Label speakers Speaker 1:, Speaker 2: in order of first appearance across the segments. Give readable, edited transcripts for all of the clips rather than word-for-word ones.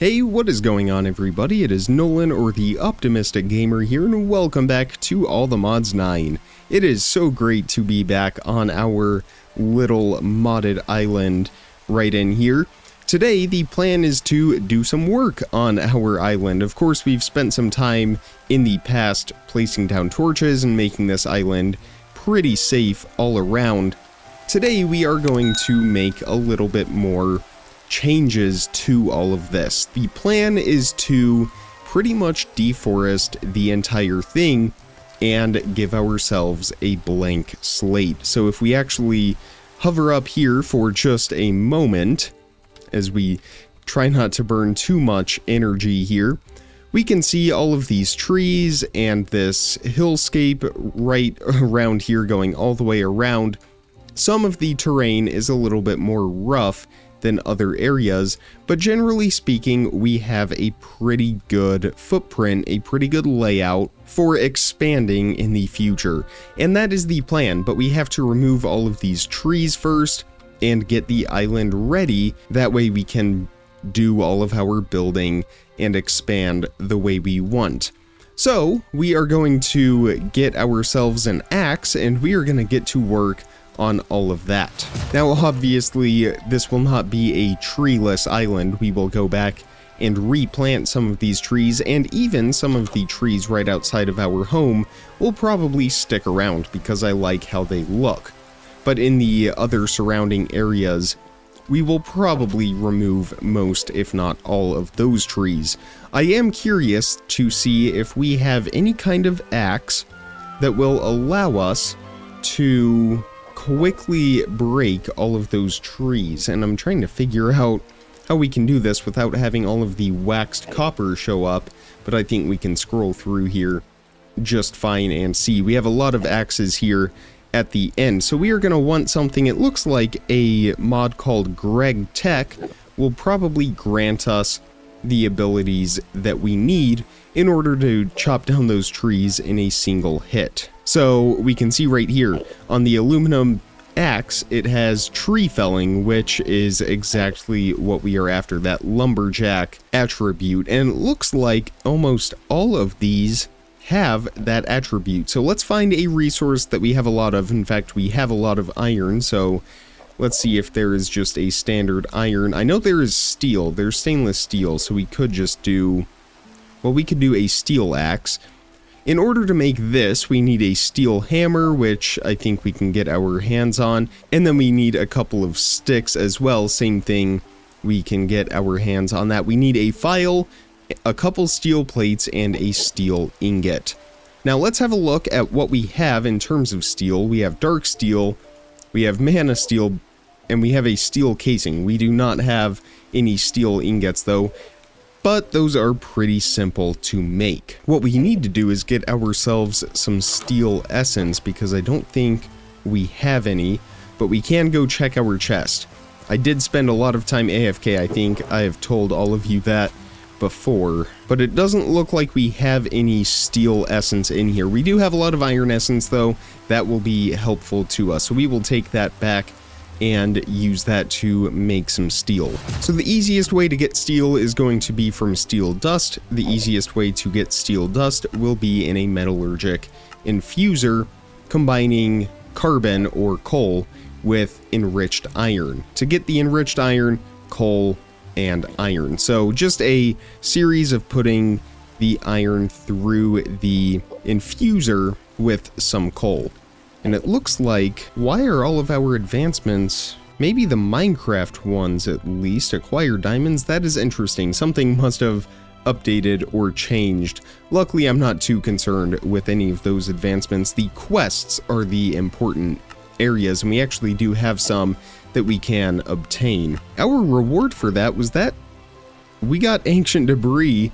Speaker 1: Hey, what is going on everybody? It is Nolan, or the Optimistic Gamer here, and welcome back to All the Mods 9. It is so great to be back on our little modded island right in here. Today, the plan is to do some work on our island. Of course, we've spent some time in the past placing down torches and making this island pretty safe all around. Today, we are going to make a little bit more changes to all of this. The plan is to pretty much deforest the entire thing and give ourselves a blank slate. So if we actually hover up here for just a moment, as we try not to burn too much energy here, we can see all of these trees and this hillscape right around here going all the way around. Some of the terrain is a little bit more rough than other areas, but generally speaking, we have a pretty good footprint, a pretty good layout for expanding in the future. And that is the plan, but we have to remove all of these trees first and get the island ready. That way we can do all of our building and expand the way we want. So we are going to get ourselves an axe and we are going to get to work on all of that. Now obviously this will not be a treeless island. We will go back and replant some of these trees, and even some of the trees right outside of our home will probably stick around because I like how they look. But in the other surrounding areas, we will probably remove most, if not all, of those trees. I am curious to see if we have any kind of axe that will allow us to quickly break all of those trees, and I'm trying to figure out how we can do this without having all of the waxed copper show up, but I think we can scroll through here just fine and see. We have a lot of axes here at the end, so we are going to want something. It looks like a mod called Greg Tech will probably grant us the abilities that we need in order to chop down those trees in a single hit. So we can see right here on the aluminum axe, it has tree felling, which is exactly what we are after, that lumberjack attribute. And it looks like almost all of these have that attribute. So let's find a resource that we have a lot of. In fact, we have a lot of iron, so let's see if there is just a standard iron. I know there is steel. There's stainless steel, so we could just do, well, we could do a steel axe. In order to make this, we need a steel hammer, which I think we can get our hands on, and then we need a couple of sticks as well. Same thing, we can get our hands on that. We need a file, a couple steel plates, and a steel ingot. Now let's have a look at what we have in terms of steel. We have dark steel, we have mana steel, and we have a steel casing. We do not have any steel ingots though, but those are pretty simple to make. What we need to do is get ourselves some steel essence, because I don't think we have any, but we can go check our chest. I did spend a lot of time AFK, I think I have told all of you that before, but it doesn't look like we have any steel essence in here. We do have a lot of iron essence though, that will be helpful to us, so we will take that back and use that to make some steel. So the easiest way to get steel is going to be from steel dust. The easiest way to get steel dust will be in a metallurgic infuser, combining carbon or coal with enriched iron. To get the enriched iron, coal, and iron. So just a series of putting the iron through the infuser with some coal. And it looks like, why are all of our advancements, maybe the Minecraft ones at least, acquire diamonds? That is interesting. Something must have updated or changed. Luckily, I'm not too concerned with any of those advancements. The quests are the important areas, and we actually do have some that we can obtain. Our reward for that was that we got ancient debris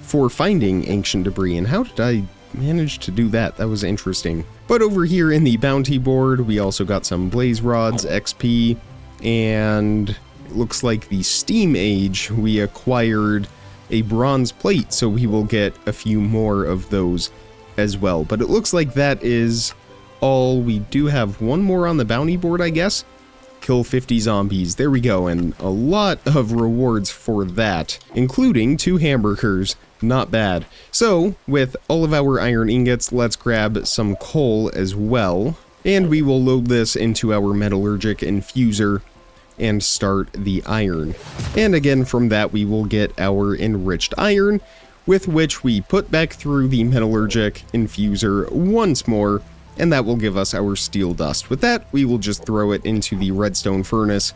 Speaker 1: for finding ancient debris, and how did I managed to do that? That was interesting. But over here in the bounty board, we also got some blaze rods, XP, and it looks like the steam age, we acquired a bronze plate, so we will get a few more of those as well. But it looks like that is all. We do have one more on the bounty board, I guess. Kill 50 zombies. There we go, and a lot of rewards for that, including 2 hamburgers. Not bad. So, with all of our iron ingots, let's grab some coal as well, and we will load this into our metallurgic infuser and start the iron. And again, from that we will get our enriched iron, with which we put back through the metallurgic infuser once more, and that will give us our steel dust. With that, we will just throw it into the redstone furnace,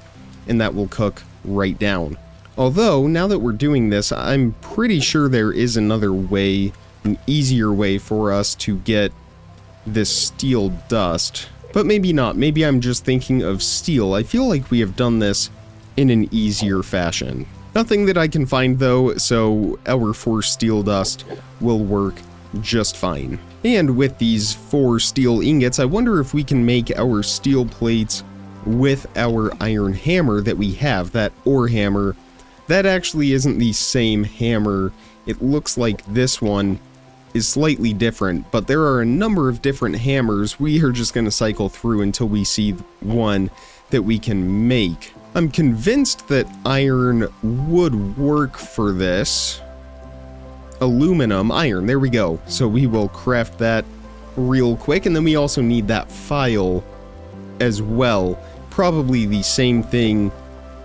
Speaker 1: and that will cook right down. Although, now that we're doing this, I'm pretty sure there is another way, an easier way for us to get this steel dust. But maybe not. Maybe I'm just thinking of steel. I feel like we have done this in an easier fashion. Nothing that I can find though, so our 4 steel dust will work just fine. And with these 4 steel ingots, I wonder if we can make our steel plates with our iron hammer that we have, that ore hammer. That actually isn't the same hammer. It looks like this one is slightly different, but there are a number of different hammers. We are just going to cycle through until we see one that we can make. I'm convinced that iron would work for this. Aluminum, iron, there we go. So we will craft that real quick, and then we also need that file as well. Probably the same thing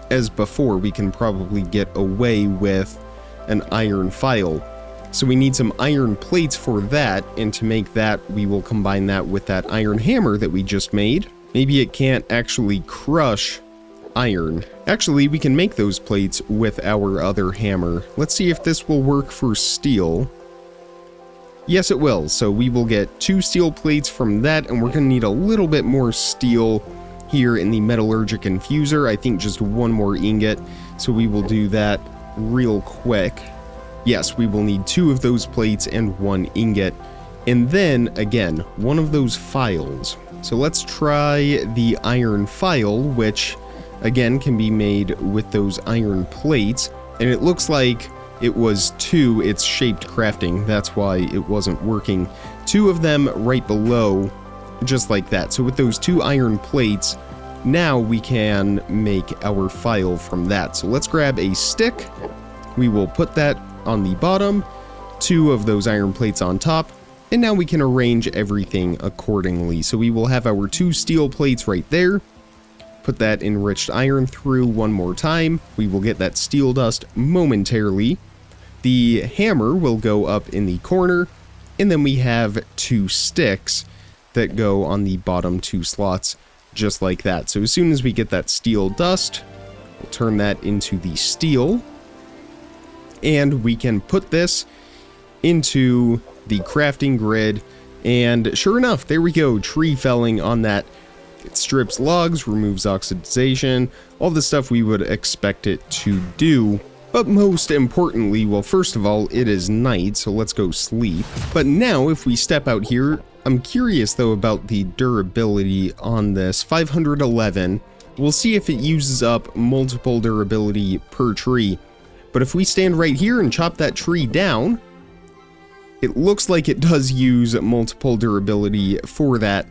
Speaker 1: as before. We can probably get away with an iron file. So we need some iron plates for that, and to make that, we will combine that with that iron hammer that we just made. Maybe it can't actually crush iron. Actually, we can make those plates with our other hammer. Let's see if this will work for steel. Yes, it will. So we will get 2 steel plates from that, and we're going to need a little bit more steel here in the metallurgic infuser. I think just 1 more ingot, so we will do that real quick. Yes, we will need 2 of those plates and 1 ingot. And then, again, 1 of those files. So let's try the iron file, which, again, can be made with those iron plates. And it looks like it was 2, it's shaped crafting, that's why it wasn't working. 2 of them right below, just like that. So with those 2 iron plates, now we can make our file from that. So let's grab a stick. We will put that on the bottom, 2 of those iron plates on top, and now we can arrange everything accordingly. So we will have our 2 steel plates right there. Put that enriched iron through 1 more time. We will get that steel dust momentarily. The hammer will go up in the corner, and then we have 2 sticks that go on the bottom 2 slots, just like that. So as soon as we get that steel dust, we'll turn that into the steel, and we can put this into the crafting grid, and sure enough, there we go, tree felling on that. It strips logs, removes oxidization, all the stuff we would expect it to do. But most importantly, well, first of all, it is night, so let's go sleep. But now, if we step out here, I'm curious though about the durability on this. 511. We'll see if it uses up multiple durability per tree. But if we stand right here and chop that tree down, it looks like it does use multiple durability for that.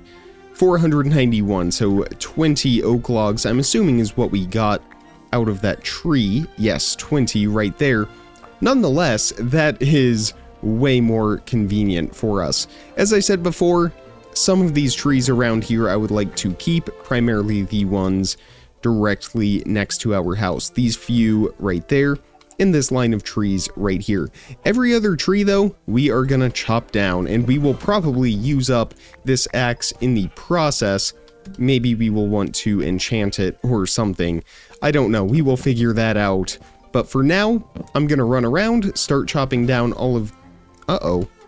Speaker 1: 491, so 20 oak logs, I'm assuming is what we got out of that tree. Yes, 20 right there. Nonetheless, that is way more convenient for us. As I said before, some of these trees around here I would like to keep, primarily the ones directly next to our house. These few right there, in this line of trees right here. Every other tree though, we are gonna chop down, and we will probably use up this axe in the process. Maybe we will want to enchant it or something. I don't know, we will figure that out. But for now, I'm gonna run around, start chopping down all of...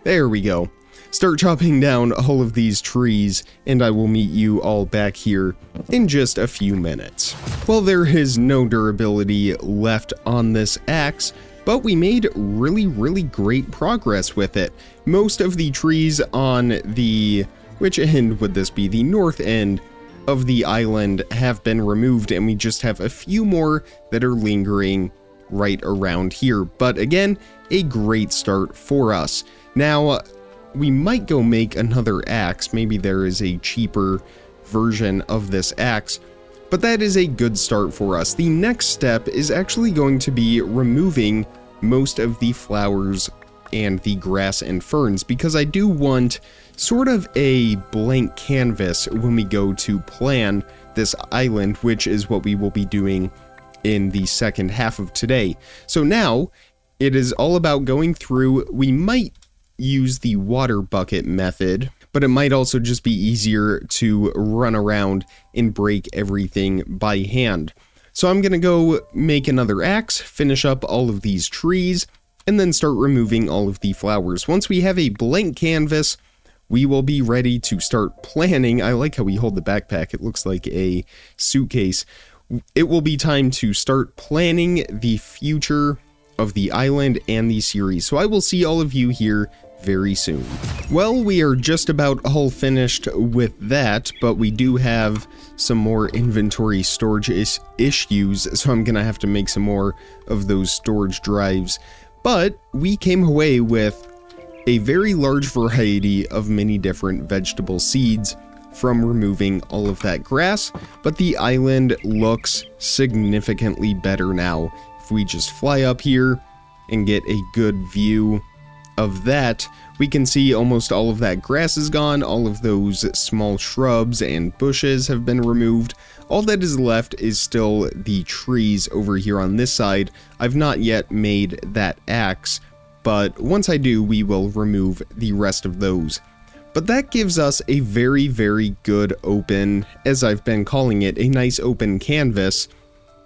Speaker 1: there we go. Start chopping down all of these trees, and I will meet you all back here in just a few minutes. Well, there is no durability left on this axe, but we made really great progress with it. Most of the trees on the... which end would this be? The north end of the island have been removed, and we just have a few more that are lingering right around here. But again, a great start for us. Now, we might go make another axe. Maybe there is a cheaper version of this axe. But that is a good start for us. The next step is actually going to be removing most of the flowers and the grass and ferns, because I do want sort of a blank canvas when we go to plan this island, which is what we will be doing in the second half of today. So now it is all about going through. We might use the water bucket method, but it might also just be easier to run around and break everything by hand. So I'm gonna go make another axe, finish up all of these trees, and then start removing all of the flowers. Once we have a blank canvas, we will be ready to start planning. I like how we hold the backpack. It looks like a suitcase. It will be time to start planning the future of the island and the series. So I will see all of you here very soon. Well, we are just about all finished with that, but we do have some more inventory storage issues, so I'm gonna have to make some more of those storage drives. But we came away with a very large variety of many different vegetable seeds from removing all of that grass, but the island looks significantly better now. If we just fly up here and get a good view of that, we can see almost all of that grass is gone, all of those small shrubs and bushes have been removed. All that is left is still the trees over here on this side. I've not yet made that axe, but once I do, we will remove the rest of those. But that gives us a very, very good open, as I've been calling it, a nice open canvas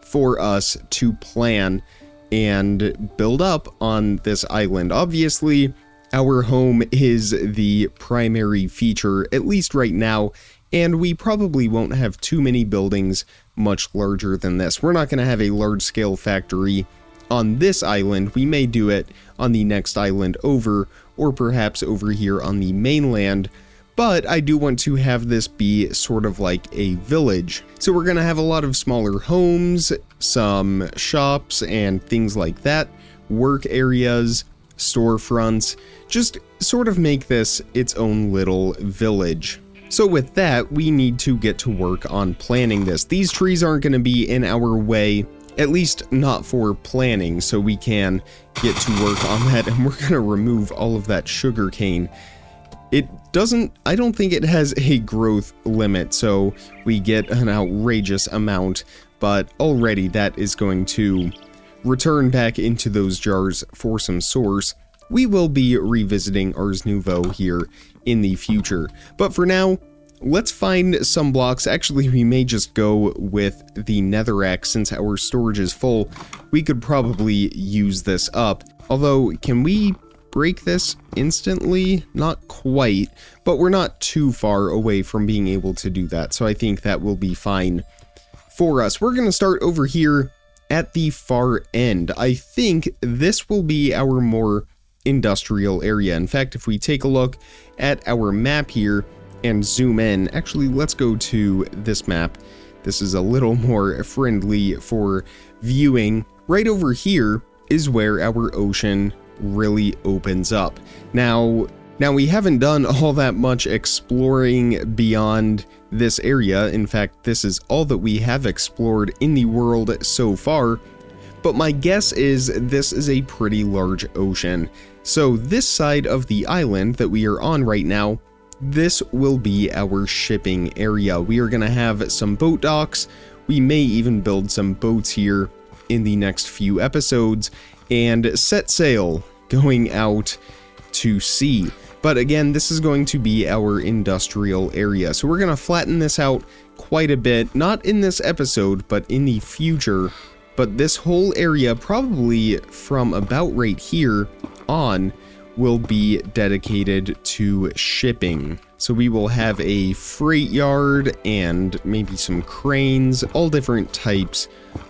Speaker 1: for us to plan and build up on this island. Obviously, our home is the primary feature, at least right now, and we probably won't have too many buildings much larger than this. We're not going to have a large-scale factory on this island. We may do it on the next island over, or perhaps over here on the mainland, but I do want to have this be sort of like a village. So we're going to have a lot of smaller homes, some shops and things like that, work areas, storefronts, just sort of make this its own little village. So with that, we need to get to work on planning this. These trees aren't going to be in our way, at least not for planning, so we can get to work on that, and we're going to remove all of that sugar cane. I don't think it has a growth limit, so we get an outrageous amount, but already that is going to return back into those jars for some source. We will be revisiting Ars Nouveau here in the future, but for now, let's find some blocks. Actually, we may just go with the netherrack since our storage is full. We could probably use this up, although can we break this instantly? Not quite, but we're not too far away from being able to do that, so I think that will be fine for us. We're going to start over here at the far end. I think this will be our more industrial area. In fact, if we take a look at our map here and zoom in, actually let's go to this map. This is a little more friendly for viewing. Right over here is where our ocean really opens up. Now we haven't done all that much exploring beyond this area. In fact, this is all that we have explored in the world so far, but my guess is this is a pretty large ocean. So this side of the island that we are on right now, this will be our shipping area. We are going to have some boat docks. We may even build some boats here in the next few episodes and set sail going out to sea. But again, this is going to be our industrial area. So we're going to flatten this out quite a bit, not in this episode, but in the future. But this whole area, probably from about right here on, will be dedicated to shipping. So we will have a freight yard and maybe some cranes, all different types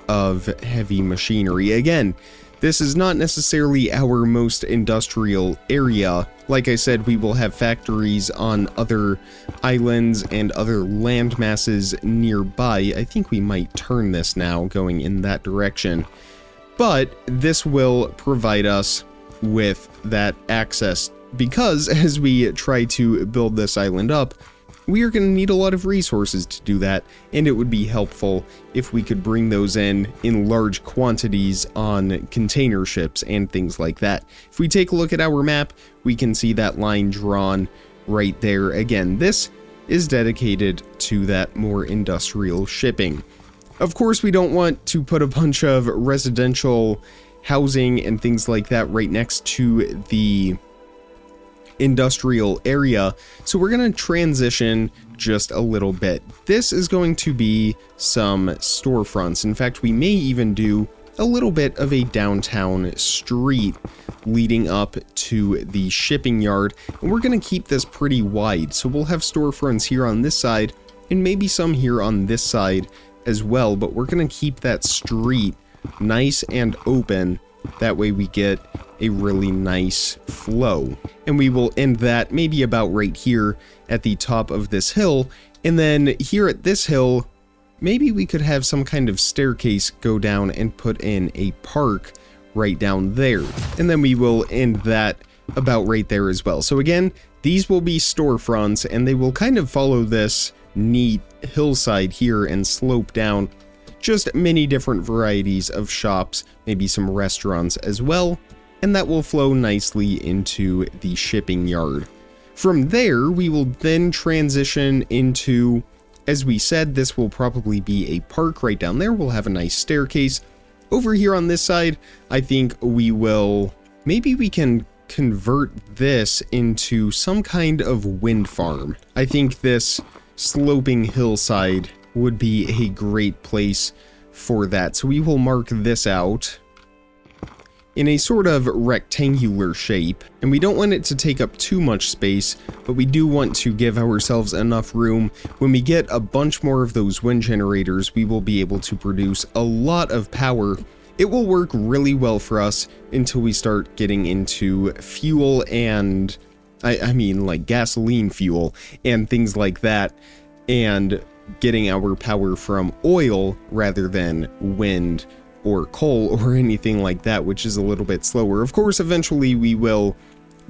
Speaker 1: of heavy machinery. Again, this is not necessarily our most industrial area. Like I said, we will have factories on other islands and other land masses nearby. I think we might turn this now, going in that direction. But this will provide us with that access, because as we try to build this island up, we are going to need a lot of resources to do that, and it would be helpful if we could bring those in large quantities on container ships and things like that. If we take a look at our map, we can see that line drawn right there. Again, this is dedicated to that more industrial shipping. Of course, we don't want to put a bunch of residential housing and things like that right next to the industrial area, so we're going to transition just a little bit. This is going to be some storefronts. In fact, we may even do a little bit of a downtown street leading up to the shipping yard, and we're going to keep this pretty wide, so we'll have storefronts here on this side and maybe some here on this side as well, but we're going to keep that street nice and open. That way we get a really nice flow, and we will end that maybe about right here at the top of this hill. And then here at this hill, maybe we could have some kind of staircase go down and put in a park right down there, and then we will end that about right there as well. So again, these will be storefronts, and they will kind of follow this neat hillside here and slope down. Just many different varieties of shops, maybe some restaurants as well, and that will flow nicely into the shipping yard. From there, we will then transition into, as we said, this will probably be a park right down there. We'll have a nice staircase. Over here on this side, I think we will, maybe we can convert this into some kind of wind farm. I think this sloping hillside would be a great place for that. So we will mark this out in a sort of rectangular shape, and we don't want it to take up too much space, but we do want to give ourselves enough room. When we get a bunch more of those wind generators, we will be able to produce a lot of power. It will work really well for us until we start getting into fuel and I mean like gasoline fuel and things like that, and getting our power from oil rather than wind or coal or anything like that, which is a little bit slower. Of course, eventually we will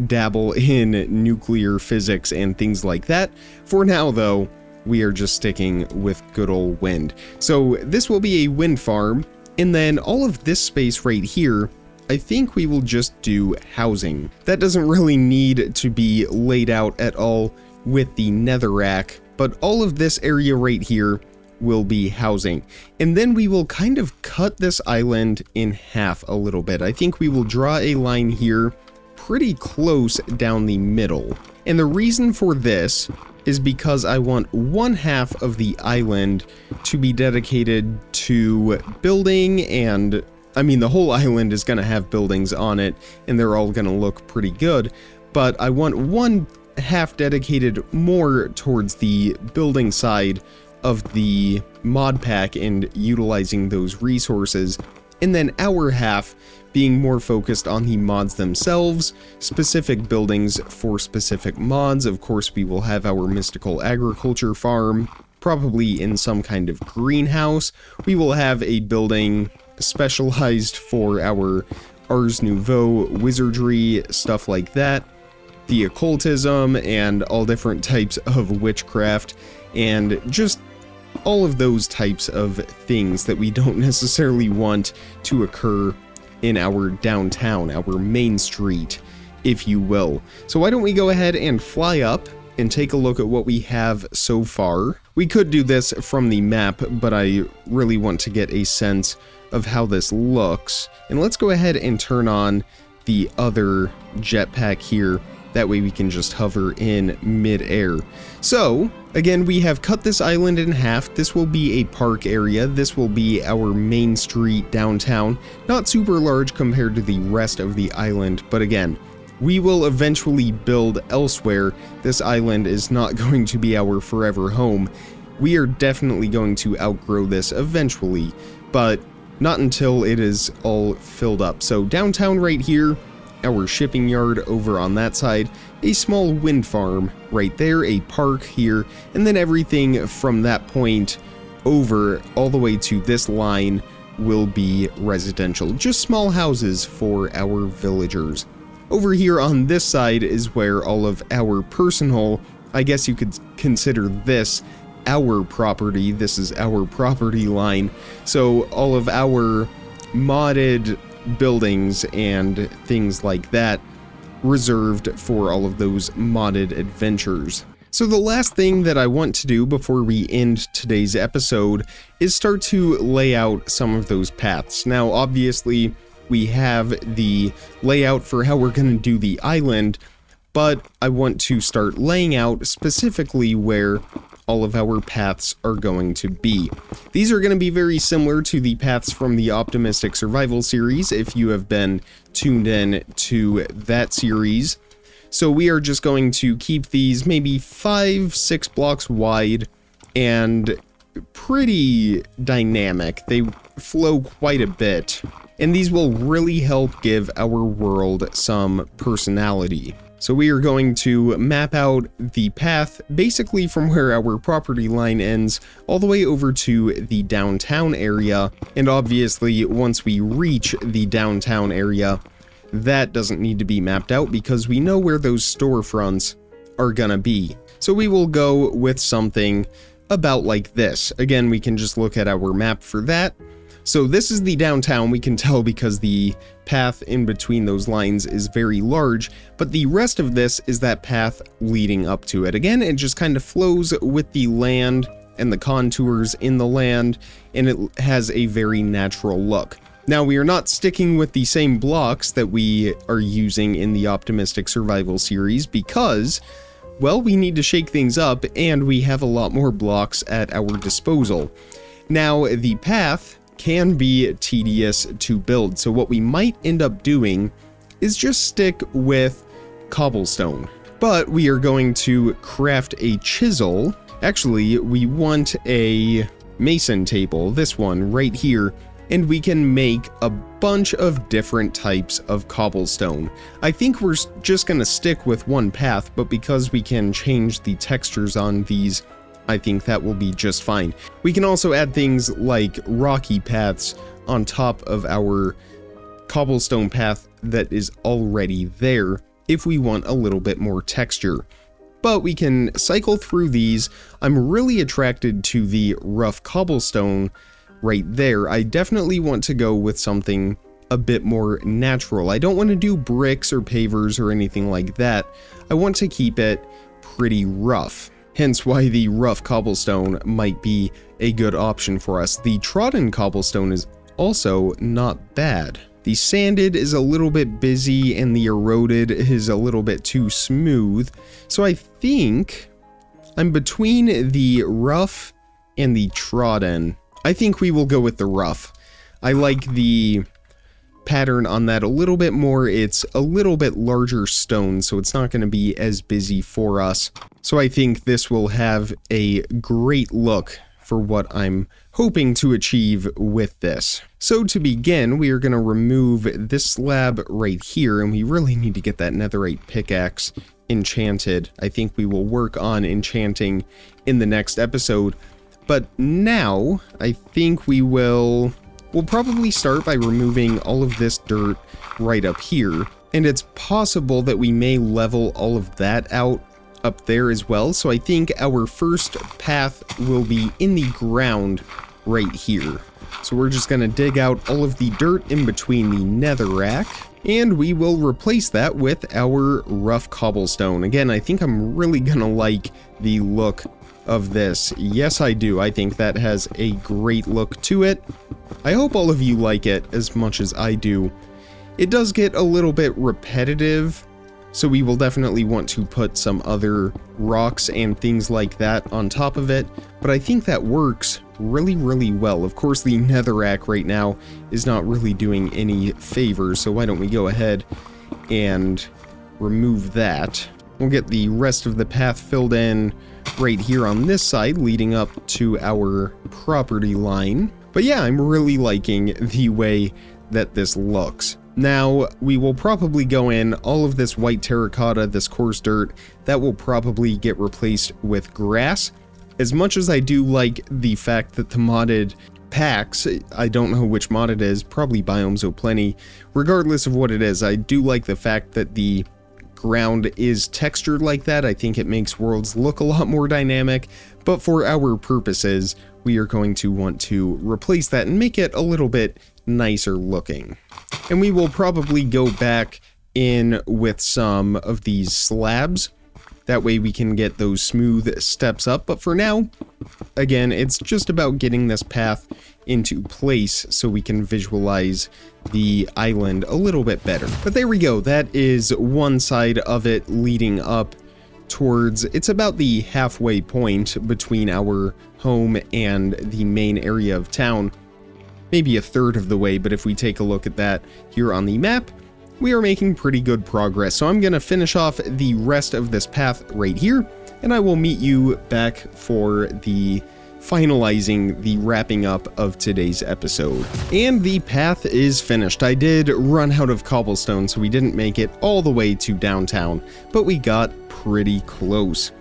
Speaker 1: dabble in nuclear physics and things like that. For now, though, we are just sticking with good old wind. So this will be a wind farm, and then all of this space right here, I think we will just do housing. That doesn't really need to be laid out at all with the netherrack, but all of this area right here will be housing. And then we will kind of cut this island in half a little bit. I think we will draw a line here pretty close down the middle. And the reason for this is because I want one half of the island to be dedicated to building, and I mean the whole island is going to have buildings on it and they're all going to look pretty good, but I want one half dedicated more towards the building side of the mod pack and utilizing those resources, and then our half being more focused on the mods themselves, specific buildings for specific mods. Of course, we will have our mystical agriculture farm, probably in some kind of greenhouse. We will have a building specialized for our Ars Nouveau wizardry, stuff like that, the occultism, and all different types of witchcraft, and just all of those types of things that we don't necessarily want to occur in our downtown, our main street, if you will. So why don't we go ahead and fly up and take a look at what we have so far. We could do this from the map, but I really want to get a sense of how this looks. And let's go ahead and turn on the other jetpack here. That way we can just hover in mid-air. So, again, we have cut this island in half. This will be a park area. This will be our main street downtown. Not super large compared to the rest of the island, but again, we will eventually build elsewhere. This island is not going to be our forever home. We are definitely going to outgrow this eventually, but not until it is all filled up. So downtown right here, our shipping yard over on that side, a small wind farm right there, a park here, and then everything from that point over all the way to this line will be residential, just small houses for our villagers. Over here on this side is where all of our personal I guess you could consider this our property. This is our property line. So all of our modded buildings and things like that reserved for all of those modded adventures. So the last thing that I want to do before we end today's episode is start to lay out some of those paths. Now, obviously, we have the layout for how we're going to do the island, but I want to start laying out specifically where all of our paths are going to be. These are going to be very similar to the paths from the Optimistic Survival series, if you have been tuned in to that series. So we are just going to keep these maybe 5-6 blocks wide and pretty dynamic. They flow quite a bit, and these will really help give our world some personality. So we are going to map out the path basically from where our property line ends all the way over to the downtown area, and obviously once we reach the downtown area, that doesn't need to be mapped out because we know where those storefronts are gonna be. So we will go with something about like this. Again, we can just look at our map for that. So this is the downtown, we can tell because the path in between those lines is very large, but the rest of this is that path leading up to it. Again, it just kind of flows with the land and the contours in the land, and it has a very natural look. Now, we are not sticking with the same blocks that we are using in the Optimistic Survival series because, well, we need to shake things up and we have a lot more blocks at our disposal. Now, the path can be tedious to build, so what we might end up doing is just stick with cobblestone. But we are going to craft a chisel. Actually, we want a mason table, this one right here, and we can make a bunch of different types of cobblestone. I think we're just gonna stick with one path, but because we can change the textures on these, I think that will be just fine. We can also add things like rocky paths on top of our cobblestone path that is already there if we want a little bit more texture. But we can cycle through these. I'm really attracted to the rough cobblestone right there. I definitely want to go with something a bit more natural. I don't want to do bricks or pavers or anything like that. I want to keep it pretty rough. Hence why the rough cobblestone might be a good option for us. The trodden cobblestone is also not bad. The sanded is a little bit busy and the eroded is a little bit too smooth. So I think I'm between the rough and the trodden. I think we will go with the rough. I like the pattern on that a little bit more. It's a little bit larger stone, so it's not going to be as busy for us. So I think this will have a great look for what I'm hoping to achieve with this. So to begin, we are going to remove this slab right here, and we really need to get that netherite pickaxe enchanted. I think we will work on enchanting in the next episode. But now, I think we'll probably start by removing all of this dirt right up here. And it's possible that we may level all of that out up there as well. So I think our first path will be in the ground right here. So we're just going to dig out all of the dirt in between the netherrack, and we will replace that with our rough cobblestone. Again, I think I'm really going to like the look of this. Yes, I do. I think that has a great look to it. I hope all of you like it as much as I do. It does get a little bit repetitive, so we will definitely want to put some other rocks and things like that on top of it, but I think that works really, really well. Of course, the netherrack right now is not really doing any favors, so why don't we go ahead and remove that. We'll get the rest of the path filled in right here on this side, leading up to our property line. But yeah, I'm really liking the way that this looks. Now, we will probably go in all of this white terracotta, this coarse dirt, that will probably get replaced with grass. As much as I do like the fact that the modded packs, I don't know which mod it is, probably Biomes O'Plenty, regardless of what it is, I do like the fact that the ground is textured like that. I think it makes worlds look a lot more dynamic, but for our purposes, we are going to want to replace that and make it a little bit nicer looking. And we will probably go back in with some of these slabs. That way we can get those smooth steps up, but for now, again, it's just about getting this path into place so we can visualize the island a little bit better. But there we go, that is one side of it leading up towards, it's about the halfway point between our home and the main area of town. Maybe a third of the way, but if we take a look at that here on the map, we are making pretty good progress. So I'm going to finish off the rest of this path right here, and I will meet you back for the finalizing, the wrapping up of today's episode. And the path is finished. I did run out of cobblestone, so we didn't make it all the way to downtown, but we got pretty close.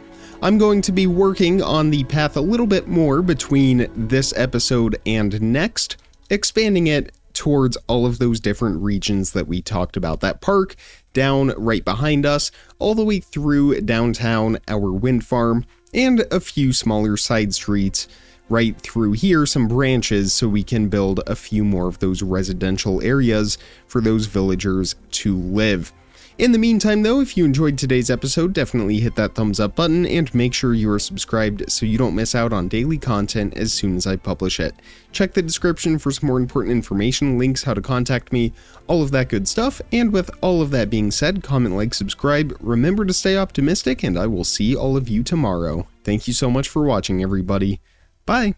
Speaker 1: I'm going to be working on the path a little bit more between this episode and next, expanding it towards all of those different regions that we talked about. That park down right behind us, all the way through downtown, our wind farm, and a few smaller side streets right through here, some branches, so we can build a few more of those residential areas for those villagers to live. In the meantime though, if you enjoyed today's episode, definitely hit that thumbs up button and make sure you are subscribed so you don't miss out on daily content as soon as I publish it. Check the description for some more important information, links, how to contact me, all of that good stuff. And with all of that being said, comment, like, subscribe, remember to stay optimistic, and I will see all of you tomorrow. Thank you so much for watching, everybody. Bye!